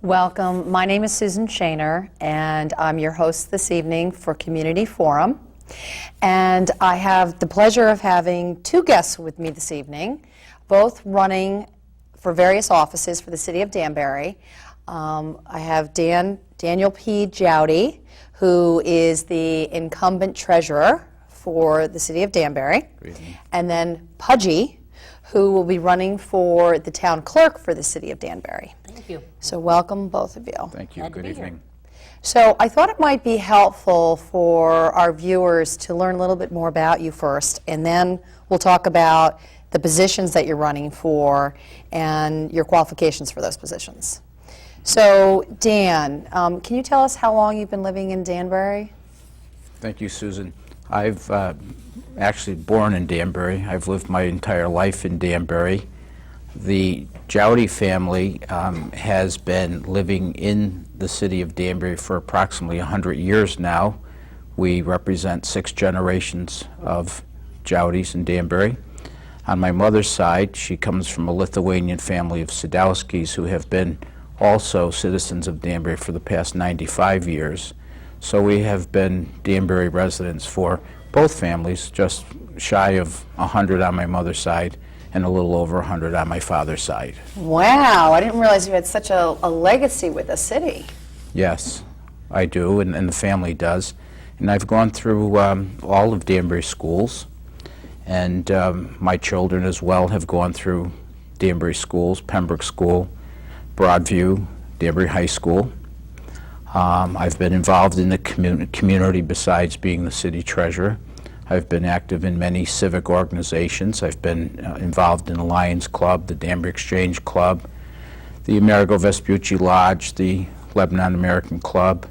Welcome. My name is Susan Shaner, and I'm your host this evening for Community Forum. And I have the pleasure of having two guests with me this evening, both running for various offices for the city of Danbury. I have Daniel P. Jowdy, who is the incumbent treasurer for the city of Danbury, and then Pugie, who will be running for the town clerk for the city of Danbury. Thank you. So welcome, both of you. Thank you. Glad to Good be evening. So I thought it might be helpful for our viewers to learn a little bit more about you first, and then we'll talk about the positions that you're running for and your qualifications for those positions. So Dan, can you tell us how long you've been living in Danbury? Thank you, Susan. I've actually born in Danbury. I've lived my entire life in Danbury. The Jowdy family has been living in the city of Danbury for approximately 100 years now. We represent 6 generations of Jowdys in Danbury. On my mother's side, she comes from a Lithuanian family of Sadowskis who have been also citizens of Danbury for the past 95 years. So we have been Danbury residents for both families, just shy of 100 on my mother's side and a little over 100 on my father's side. Wow, I didn't realize you had such a legacy with the city. Yes, I do, and the family does. And I've gone through all of Danbury schools, and my children as well have gone through Danbury schools, Pembroke School, Broadview, Danbury High School. I've been involved in the community besides being the city treasurer. I've been active in many civic organizations. I've been involved in the Lions Club, the Danbury Exchange Club, the Amerigo Vespucci Lodge, the Lebanon American Club,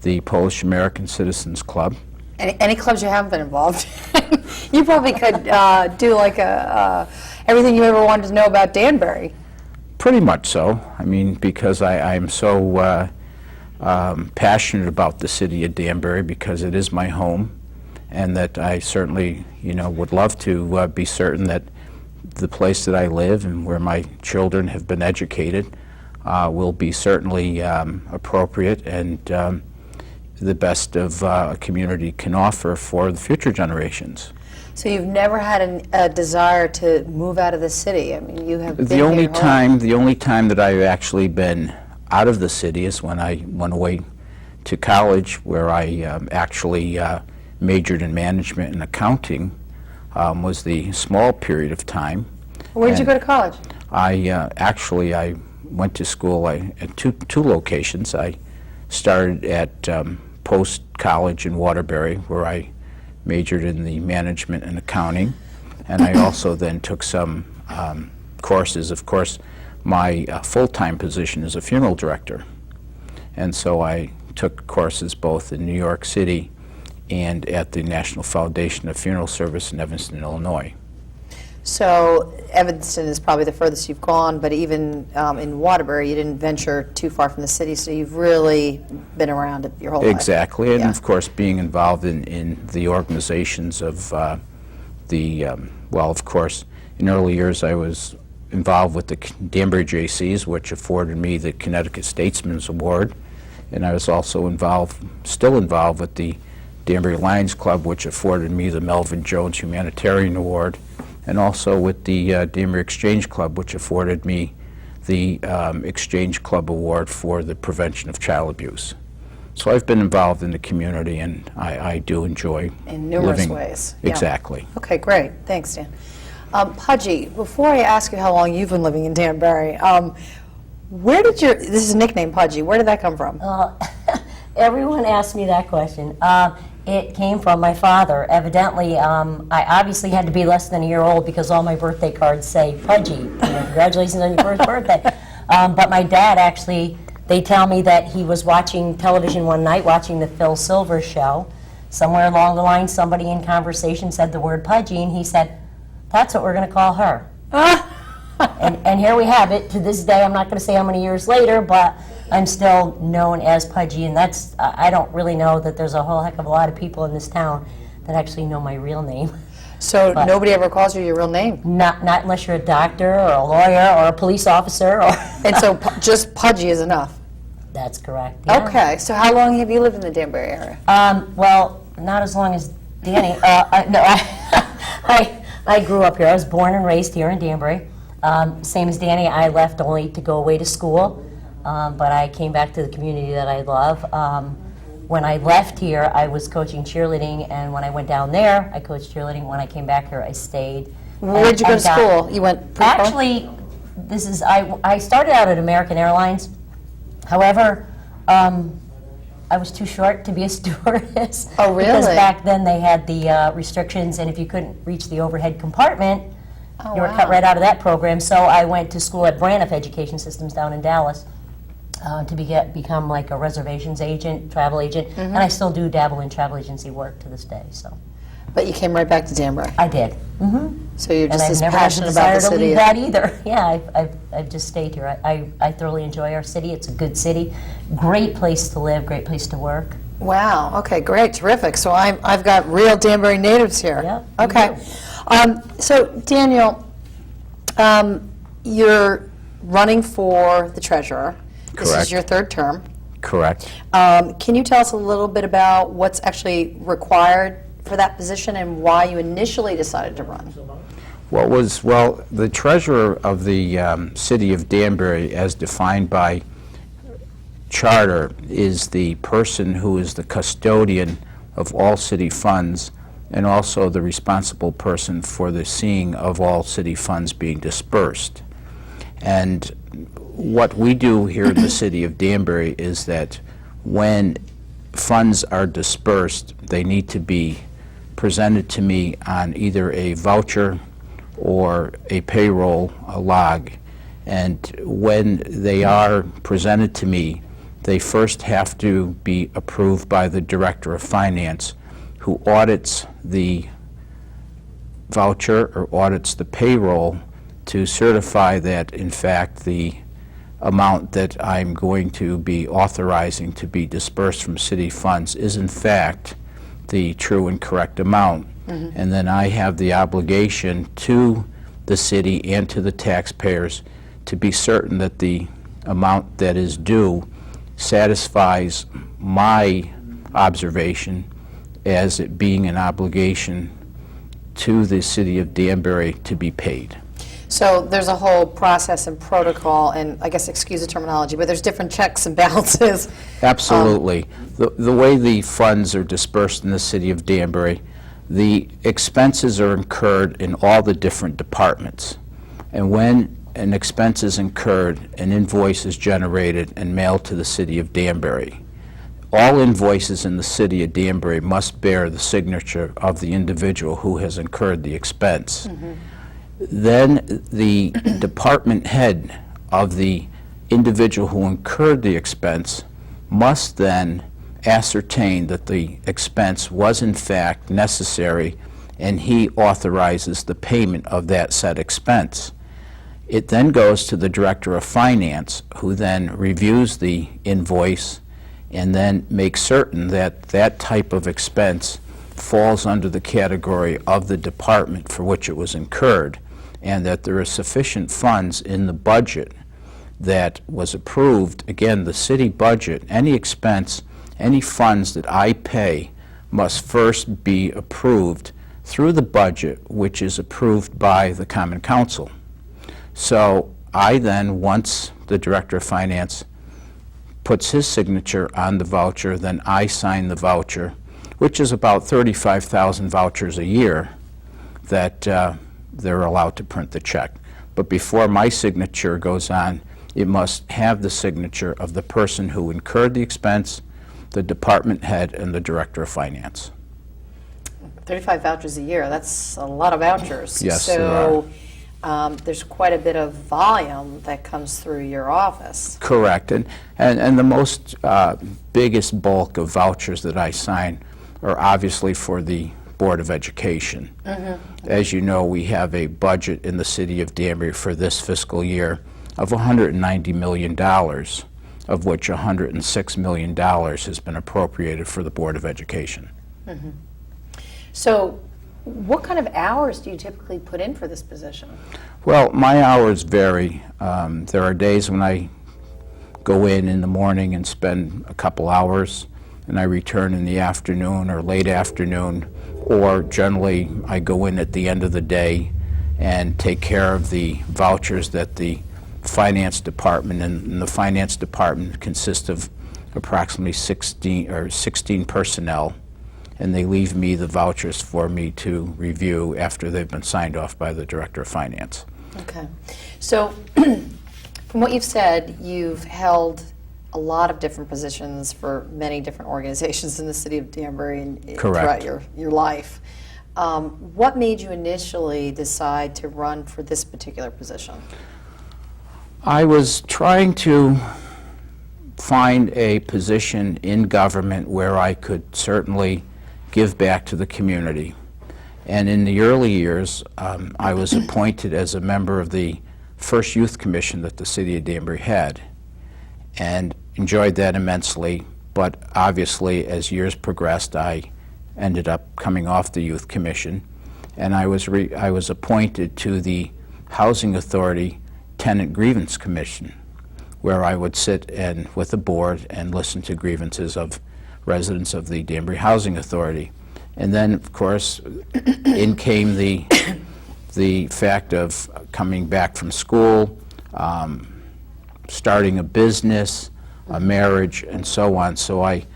the Polish American Citizens Club. Any clubs you haven't been involved in? You probably could do like everything you ever wanted to know about Danbury. Pretty much so. I mean, because I'm so passionate about the city of Danbury because it is my home, and that I certainly, would love to be certain that the place that I live and where my children have been educated will be certainly appropriate and the best of a community can offer for the future generations. So you've never had a desire to move out of the city? I mean, you have been The only time that I've actually been out of the city is when I went away to college, where I actually majored in management and accounting. Was the small period of time. Where did you go to college? I went to school at two locations. I started at Post College in Waterbury, where I majored in the management and accounting, and I also then took some courses. Of course, my full-time position is a funeral director, and so I took courses both in New York City and at the National Foundation of Funeral Service in Evanston, Illinois. So Evanston is probably the furthest you've gone, but even in Waterbury, you didn't venture too far from the city, so you've really been around it your whole life. Exactly, and Yeah. of course being involved in the organizations of well, of course, in early years I was involved with the Danbury JCs, which afforded me the Connecticut Statesman's Award, and I was also still involved with the Danbury Lions Club, which afforded me the Melvin Jones Humanitarian Award, and also with the Danbury Exchange Club, which afforded me the Exchange Club Award for the prevention of child abuse. So I've been involved in the community, and I do enjoy In numerous living. ways. Yeah. Exactly. Okay, great. Thanks, Dan. Pugie, before I ask you how long you've been living in Danbury, this is a nickname, Pugie, where did that come from? Everyone asks me that question. It came from my father. Evidently, I obviously had to be less than a year old because all my birthday cards say Pugie. Congratulations on your first birthday. But my dad actually, they tell me that he was watching television one night, watching the Phil Silvers show. Somewhere along the line, somebody in conversation said the word Pugie, and he said, "That's what we're going to call her." And here we have it. To this day, I'm not going to say how many years later, but I'm still known as Pugie, and I don't really know that there's a whole heck of a lot of people in this town that actually know my real name. So nobody ever calls you your real name? Not unless you're a doctor or a lawyer or a police officer. And so just Pugie is enough? That's correct. Yeah. Okay, so how long have you lived in the Danbury area? Well, not as long as Danny. No, I grew up here. I was born and raised here in Danbury. Same as Danny, I left only to go away to school, but I came back to the community that I love. When I left here, I was coaching cheerleading, and when I went down there, I coached cheerleading. When I came back here, I stayed. Where did you go to school? You went pre-pro? Actually, I started out at American Airlines. However, I was too short to be a stewardess. Oh, really? Because back then they had the restrictions, and if you couldn't reach the overhead compartment, you were cut right out of that program. So I went to school at Braniff Education Systems down in Dallas to become like a reservations agent, travel agent, and I still do dabble in travel agency work to this day. So. But you came right back to Danbury. I did. So you're just And as I've never had the passionate about the desire to city. leave that either. Yeah, I've just stayed here. I thoroughly enjoy our city. It's a good city, great place to live, great place to work. Wow. Okay. Great. Terrific. So I've got real Danbury natives here. Yeah, Okay. So Daniel, you're running for the treasurer. This is Correct. your third term. Correct. Can you tell us a little bit about what's actually required for that position and why you initially decided to run? Well, the treasurer of the city of Danbury, as defined by charter, is the person who is the custodian of all city funds and also the responsible person for the seeing of all city funds being dispersed. And what we do here in the city of Danbury is that when funds are dispersed, they need to be presented to me on either a voucher or a payroll log. And when they are presented to me, they first have to be approved by the Director of Finance, who audits the voucher or audits the payroll to certify that, in fact, the amount that I'm going to be authorizing to be dispersed from city funds is, in fact, the true and correct amount. And then I have the obligation to the city and to the taxpayers to be certain that the amount that is due satisfies my observation as it being an obligation to the city of Danbury to be paid. So there's a whole process and protocol, and I guess, excuse the terminology, but there's different checks and balances. Absolutely. The way the funds are dispersed in the city of Danbury, the expenses are incurred in all the different departments. And when an expense is incurred, an invoice is generated and mailed to the city of Danbury. All invoices in the city of Danbury must bear the signature of the individual who has incurred the expense. Then the department head of the individual who incurred the expense must then ascertain that the expense was in fact necessary, and he authorizes the payment of that said expense. It then goes to the Director of Finance, who then reviews the invoice and then makes certain that that type of expense falls under the category of the department for which it was incurred, and that there are sufficient funds in the budget that was approved. Again, the city budget, any expense, any funds that I pay must first be approved through the budget, which is approved by the Common Council. So I then, once the Director of Finance puts his signature on the voucher, then I sign the voucher, which is about 35,000 vouchers a year that they're allowed to print the check. But before my signature goes on, it must have the signature of the person who incurred the expense, the department head, and the Director of Finance. 35 vouchers a year, that's a lot of vouchers. Yes, there are. So there's quite a bit of volume that comes through your office. Correct. And the most biggest bulk of vouchers that I sign are obviously for the Board of Education. As you know, we have a budget in the city of Danbury for this fiscal year of $190 million, of which $106 million has been appropriated for the Board of Education. So what kind of hours do you typically put in for this position? Well, my hours vary. There are days when I go in the morning and spend a couple hours, and I return in the afternoon or late afternoon, or generally I go in at the end of the day and take care of the vouchers that the finance department, and the finance department consists of approximately 16 personnel, and they leave me the vouchers for me to review after they've been signed off by the director of finance. Okay. So, from what you've said, you've held a lot of different positions for many different organizations in the city of Danbury and Correct. throughout your life. What made you initially decide to run for this particular position? I was trying to find a position in government where I could certainly give back to the community. And in the early years, I was appointed as a member of the first youth commission that the city of Danbury had, and enjoyed that immensely. But obviously, as years progressed, I ended up coming off the youth commission, and I was appointed to the Housing Authority Tenant Grievance Commission, where I would sit with the board and listen to grievances of residents of the Danbury Housing Authority. And then, of course, in came the fact of coming back from school, starting a business, a marriage, and so on. So I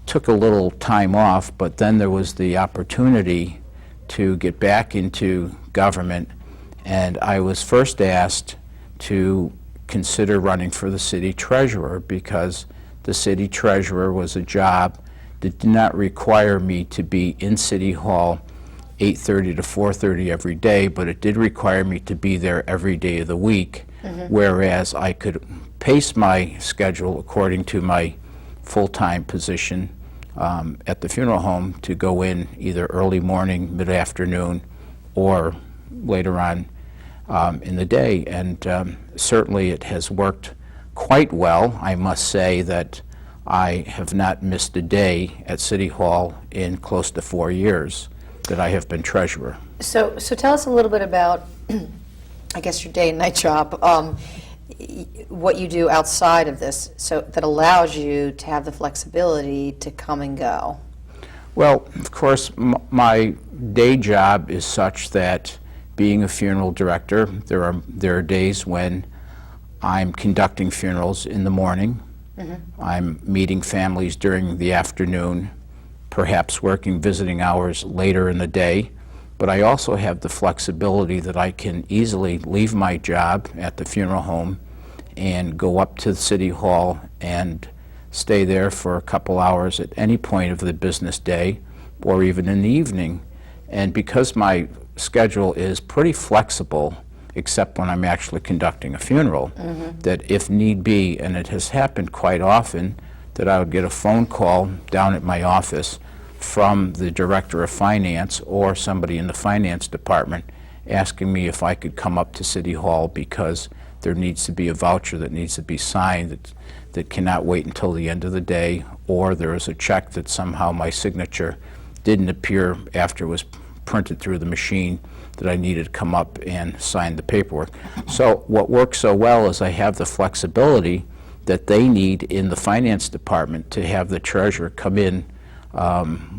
took a little time off, but then there was the opportunity to get back into government, and I was first asked to consider running for the city treasurer, because the city treasurer was a job that did not require me to be in City Hall 8:30 to 4:30 every day, but it did require me to be there every day of the week, whereas I could pace my schedule according to my full-time position at the funeral home to go in either early morning, mid-afternoon, or later on in the day. And certainly it has worked quite well. I must say that I have not missed a day at City Hall in close to 4 years that I have been treasurer. So tell us a little bit about, I guess, your day and night job, what you do outside of this, so that allows you to have the flexibility to come and go. Well, of course, my day job is such that, being a funeral director, there are days when I'm conducting funerals in the morning. I'm meeting families during the afternoon, perhaps working visiting hours later in the day. But I also have the flexibility that I can easily leave my job at the funeral home and go up to the City Hall and stay there for a couple hours at any point of the business day, or even in the evening. And because my schedule is pretty flexible, except when I'm actually conducting a funeral, that if need be, and it has happened quite often, that I would get a phone call down at my office from the director of finance or somebody in the finance department asking me if I could come up to City Hall because there needs to be a voucher that needs to be signed that cannot wait until the end of the day, or there is a check that somehow my signature didn't appear after it was printed through the machine, that I needed to come up and sign the paperwork. So what works so well is I have the flexibility that they need in the finance department to have the treasurer come in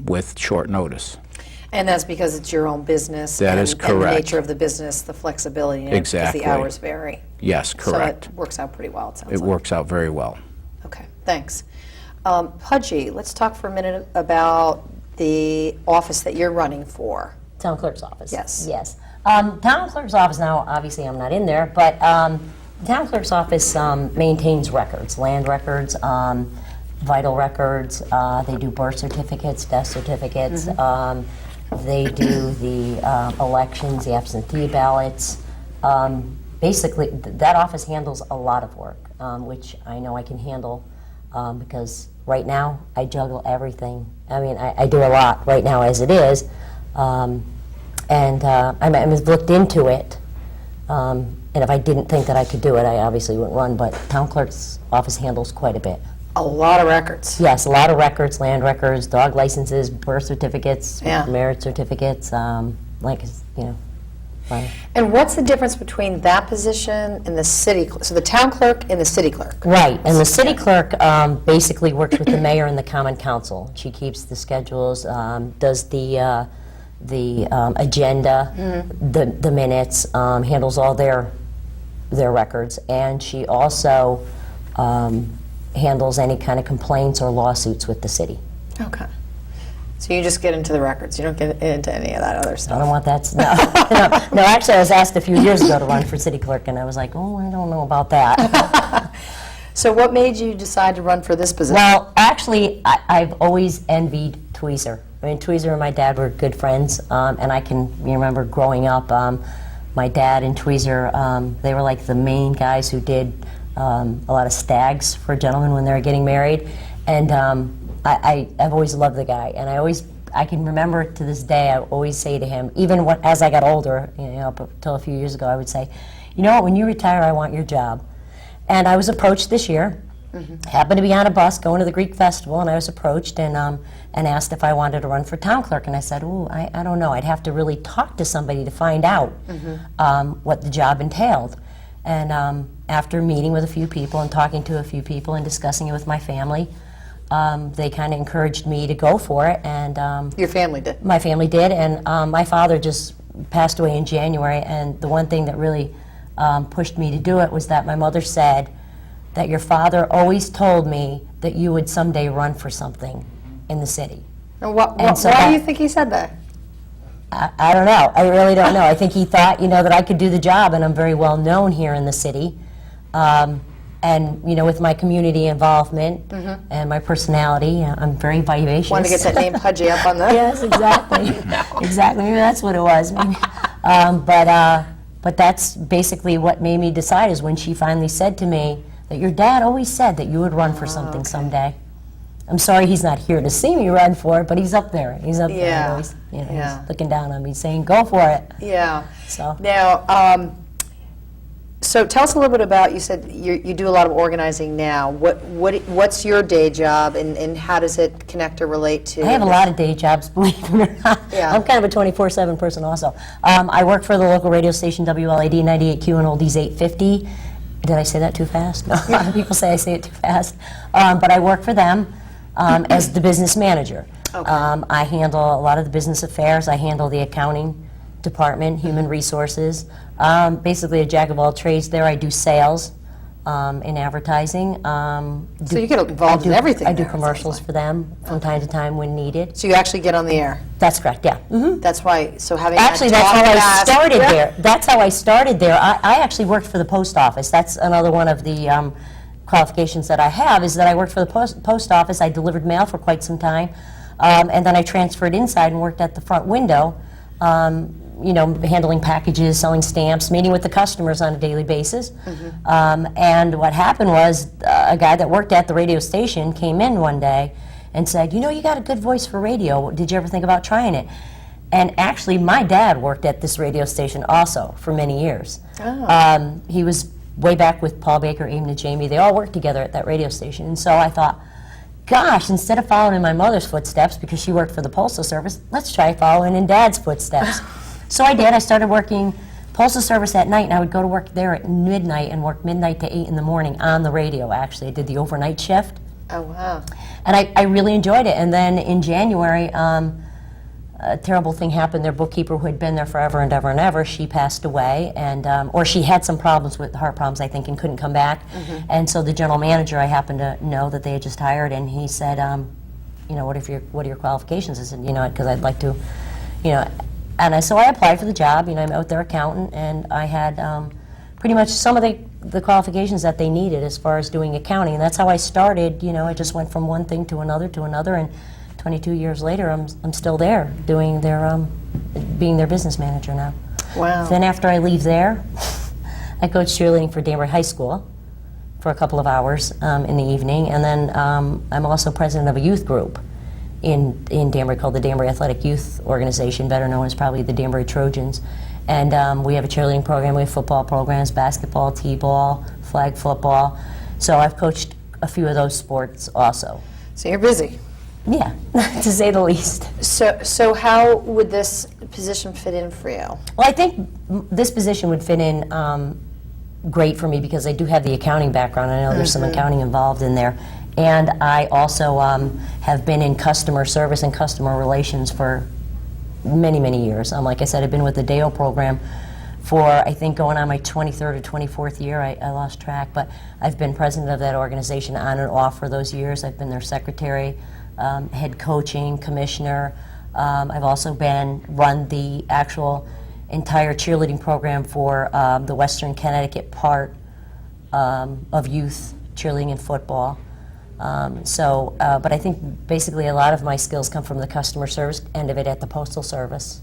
with short notice. And that's because it's your own business. That is And the correct. nature of the business, the flexibility, and Exactly. the hours vary. Yes, correct. So it works out pretty well, it sounds It like. works out very well. Okay, thanks. Pugie, let's talk for a minute about the office that you're running for. Town clerk's office. Yes. Yes. Town clerk's office, now, obviously, I'm not in there, but town clerk's office maintains records, land records, vital records. They do birth certificates, death certificates. They do the elections, the absentee ballots. Basically, that office handles a lot of work, which I know I can handle because right now I juggle everything. I mean, I do a lot right now as it is. I was looked into it, and if I didn't think that I could do it, I obviously wouldn't run, but town clerk's office handles quite a bit. A lot of records. Yes, a lot of records, land records, dog licenses, birth certificates, Yeah. marriage certificates, like, you know. Right. And what's the difference between that position and the so the town clerk and the city clerk? Right, and the city clerk basically works with the mayor and the common council. She keeps the schedules, does the agenda, the minutes, handles all their records, and she also handles any kind of complaints or lawsuits with the city. Okay. So you just get into the records. You don't get into any of that other I stuff. don't want that. No, actually, I was asked a few years ago to run for city clerk, and I was like, oh, I don't know about that. So what made you decide to run for this position? Well, actually, I've always envied Tweezer. I mean, Tweezer and my dad were good friends, and I can remember growing up, my dad and Tweezer, they were like the main guys who did a lot of stags for gentlemen when they were getting married, and I've always loved the guy, and I can remember to this day, I always say to him, even as I got older, up until a few years ago, I would say, you know what, when you retire, I want your job. And I was approached this year, happened to be on a bus going to the Greek festival, and I was approached and asked if I wanted to run for town clerk, and I said, ooh, I don't know, I'd have to really talk to somebody to find out what the job entailed. And after meeting with a few people and talking to a few people and discussing it with my family, they kind of encouraged me to go for it, and Your family did? my family did, and my father just passed away in January, and the one thing that really pushed me to do it was that my mother said that your father always told me that you would someday run for something in the city. And so why do you think he said that? I don't know. I really don't know. I think he thought, that I could do the job, and I'm very well known here in the city. And, with my community involvement and my personality, I'm very vivacious. Want to get that name Pudgy up on the... Yes, exactly. Exactly. Maybe that's what it was. Maybe. But that's basically what made me decide, is when she finally said to me that your dad always said that you would run for something someday. I'm sorry he's not here to see me run for it, but he's up there. He's up there. Always, he's looking down on me saying, go for it. Yeah. So. Now, so tell us a little bit about, you said you do a lot of organizing now. What's your day job, and how does it connect or relate to? I have a lot of day jobs, believe it or not. Yeah. I'm kind of a 24/7 person also. I work for the local radio station WLAD 98Q and Oldies 850. Did I say that too fast? No, a lot of people say I say it too fast. But I work for them as the business manager. Okay. I handle a lot of the business affairs. I handle the accounting department, human resources. Basically a jack of all trades there. I do sales in advertising. So you get involved in everything. I do there, it commercials sounds for them from time to time when needed. like. So you actually get on the air. That's correct, yeah. That's why, so having Actually, that that's how I talk started fast- there. That's how I started there. I actually worked for the post office. That's another one of the qualifications that I have, is that I worked for the post office. I delivered mail for quite some time, and then I transferred inside and worked at the front window, handling packages, selling stamps, meeting with the customers on a daily basis. And what happened was a guy that worked at the radio station came in one day and said, you got a good voice for radio. Did you ever think about trying it? And actually, my dad worked at this radio station also for many years. Oh. He was way back with Paul Baker, Aim and Jamie. They all worked together at that radio station. And so I thought, gosh, instead of following in my mother's footsteps, because she worked for the Postal Service, let's try following in Dad's footsteps. So I did. I started working Postal Service at night, and I would go to work there at midnight and work midnight to 8 in the morning on the radio, actually. I did the overnight shift. Oh, wow. And I really enjoyed it. And then in January, a terrible thing happened. Their bookkeeper, who had been there forever and ever and ever, she passed away, and or she had some problems with heart problems, I think, and couldn't come back. And so the general manager, I happened to know that they had just hired, and he said, what are your qualifications? I said, because I'd like to, and so I applied for the job. I met with their accountant, and I had pretty much some of the qualifications that they needed as far as doing accounting, and that's how I started. I just went from one thing to another, and 22 years later, I'm still there doing being their business manager now. Wow. Then after I leave there, I coach cheerleading for Danbury High School for a couple of hours in the evening, and then I'm also president of a youth group in Danbury called the Danbury Athletic Youth Organization, better known as probably the Danbury Trojans. And we have a cheerleading program, we have football programs, basketball, t-ball, flag football. So I've coached a few of those sports also. So you're busy. Yeah, to say the least. So how would this position fit in for you? Well, I think this position would fit in great for me because I do have the accounting background. I know there's some accounting involved in there. And I also have been in customer service and customer relations for many, many years. Like I said, I've been with the DAO program for, I think, going on my 23rd or 24th year. I lost track, but I've been president of that organization on and off for those years. I've been their secretary, head coaching, commissioner. I've also run the actual entire cheerleading program for the Western Connecticut part of youth cheerleading and football. But I think basically a lot of my skills come from the customer service end of it at the Postal Service.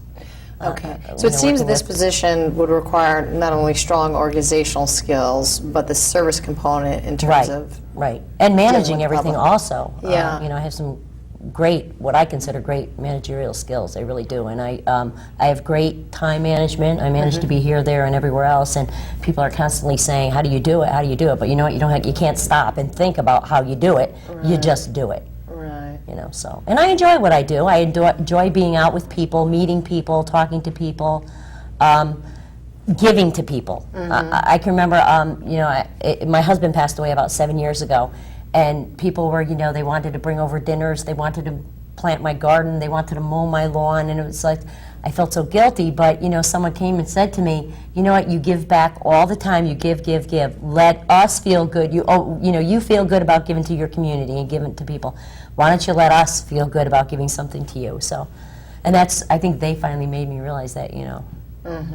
Okay. So it seems that this position would require not only strong organizational skills, but the service component in terms of... Right. And managing with everything public. also. Yeah. I have some great, what I consider great managerial skills. I really do. And I have great time management. I manage to be here, there, and everywhere else. And people are constantly saying, "How do you do it? How do you do it?" But you know what? You can't stop and think about how you do it. Right. You just do it. Right. So. And I enjoy what I do. I enjoy being out with people, meeting people, talking to people, giving to people. I can remember, my husband passed away about 7 years ago. And people were, they wanted to bring over dinners, they wanted to plant my garden, they wanted to mow my lawn, and it was like, I felt so guilty, but, someone came and said to me, you know what, you give back all the time, you give, give, give. Let us feel good. You feel good about giving to your community and giving to people. Why don't you let us feel good about giving something to you? So, and I think they finally made me realize that,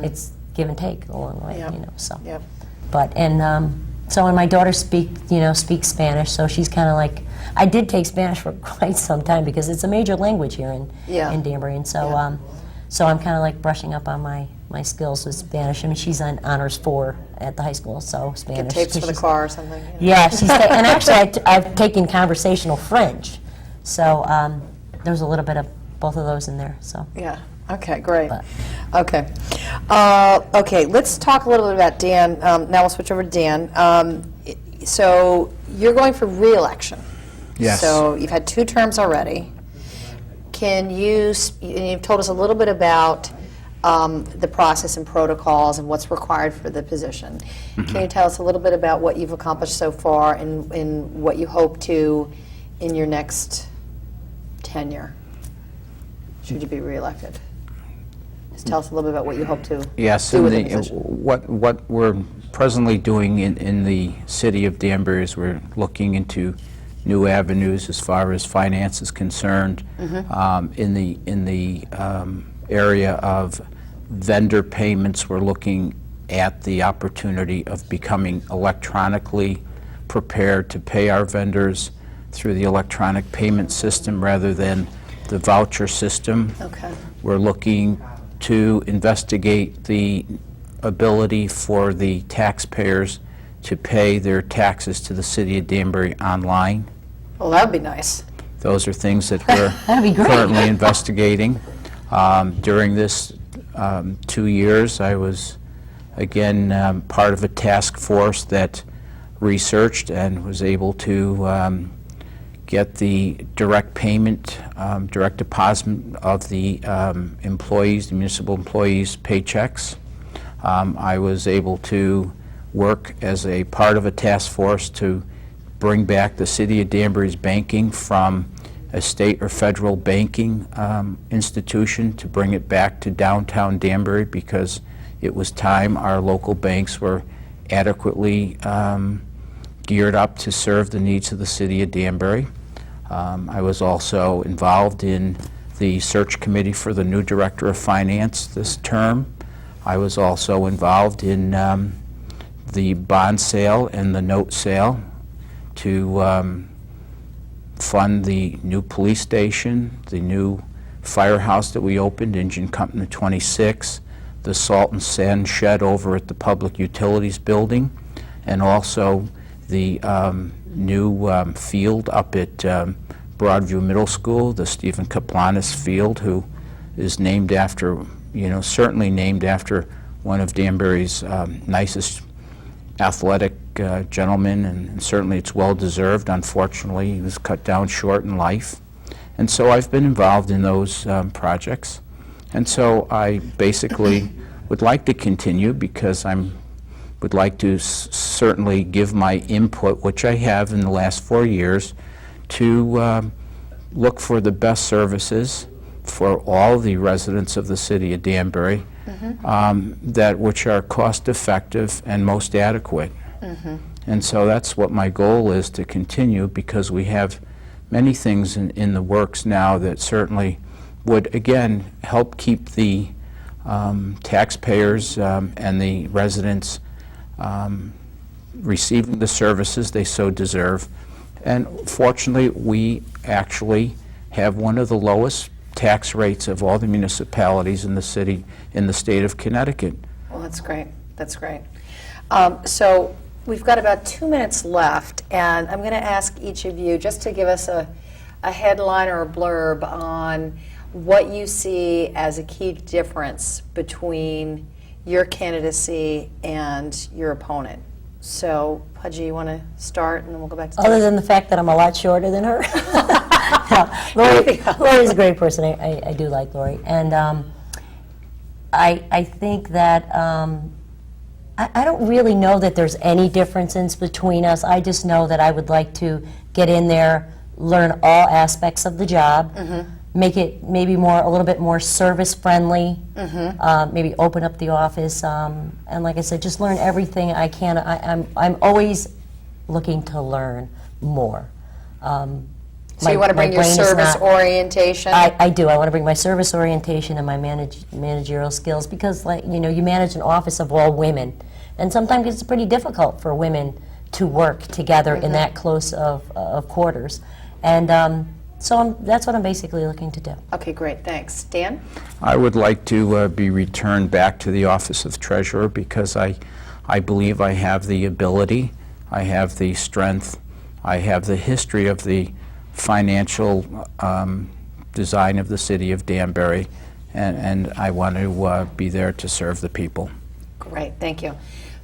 it's give and take along the way, so. Yep. But, so, and my daughter speaks Spanish, so she's kind of like, I did take Spanish for quite some time because it's a major language here in Danbury, and so so I'm kind of like brushing up on my skills with Spanish. I mean, she's on honors 4 at the high school, so Spanish. Get tapes for the car or something. Yeah, and actually I've taken conversational French, so there's a little bit of both of those in there. So Yeah. Okay, great. But- Okay. Okay, let's talk a little bit about Dan. Now we'll switch over to Dan. So you're going for re-election. Yes. So you've had 2 terms already. You've told us a little bit about the process and protocols and what's required for the position. Can you tell us a little bit about what you've accomplished so far and what you hope to in your next tenure, should you be re-elected? Just tell us a little bit about what you hope to do with the position. What we're presently doing in the city of Danbury is we're looking into new avenues as far as finance is concerned. In the area of vendor payments, we're looking at the opportunity of becoming electronically prepared to pay our vendors through the electronic payment system rather than the voucher system. Okay. We're looking to investigate the ability for the taxpayers to pay their taxes to the city of Danbury online. Well, that would be nice. Those are things that we're That'd be great. currently investigating. During this 2 years, I was, again, part of a task force that researched and was able to get the direct payment, direct deposit of the employees, the municipal employees' paychecks. I was able to work as a part of a task force to bring back the city of Danbury's banking from a state or federal banking institution to bring it back to downtown Danbury because it was time our local banks were adequately geared up to serve the needs of the city of Danbury. I was also involved in the search committee for the new director of finance this term. I was also involved in the bond sale and the note sale to fund the new police station, the new firehouse that we opened, Engine Company 26, the salt and sand shed over at the Public Utilities Building, and also the new field up at Broadview Middle School, the Stephen Kaplanis Field, who is named after, certainly named after one of Danbury's nicest athletic gentlemen, and certainly it's well-deserved. Unfortunately, he was cut down short in life. And so I've been involved in those projects. And so I basically would like to continue because would like to certainly give my input, which I have in the last 4 years, to look for the best services for all the residents of the city of Danbury, which are cost effective and most adequate. And so that's what my goal is, to continue, because we have many things in the works now that certainly would, again, help keep the taxpayers and the residents receiving the services they so deserve. And fortunately, we actually have one of the lowest tax rates of all the municipalities in the city, in the state of Connecticut. Well, that's great. That's great. So we've got about 2 minutes left, and I'm going to ask each of you just to give us a headline or a blurb on what you see as a key difference between your candidacy and your opponent. So, Pugie, you want to start, and then we'll go back to Other than the fact that I'm a lot shorter than her. Lori's a great person. I do like Lori. And I think that I don't really know that there's any differences between us. I just know that I would like to get in there, learn all aspects of the job, make it maybe a little bit more service friendly, maybe open up the office, and like I said, just learn everything I can. I'm always looking to learn more. So you want to bring your service orientation? I do. I want to bring my service orientation and my managerial skills, because, like, you manage an office of all women, and sometimes it's pretty difficult for women to work together in that close of quarters, and so that's what I'm basically looking to do. Okay, great. Thanks. Dan? I would like to be returned back to the office of treasurer, because I believe I have the ability, I have the strength, I have the history of the financial design of the city of Danbury, and I want to be there to serve the people. Great, thank you.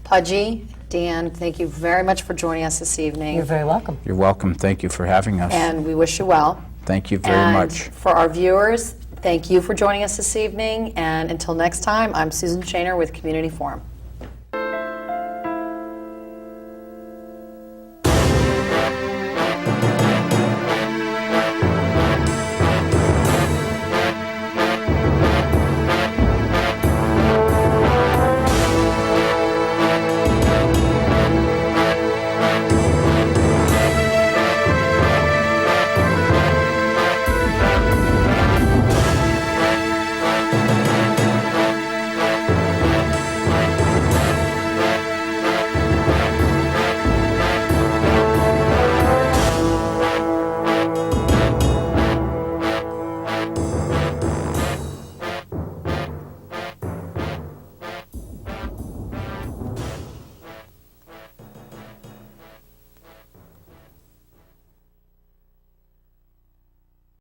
Pugie, Dan, thank you very much for joining us this evening. You're very welcome. You're welcome. Thank you for having us. And we wish you well. Thank you very And much. for our viewers, thank you for joining us this evening. And until next time, I'm Susan Shaner with Community Forum.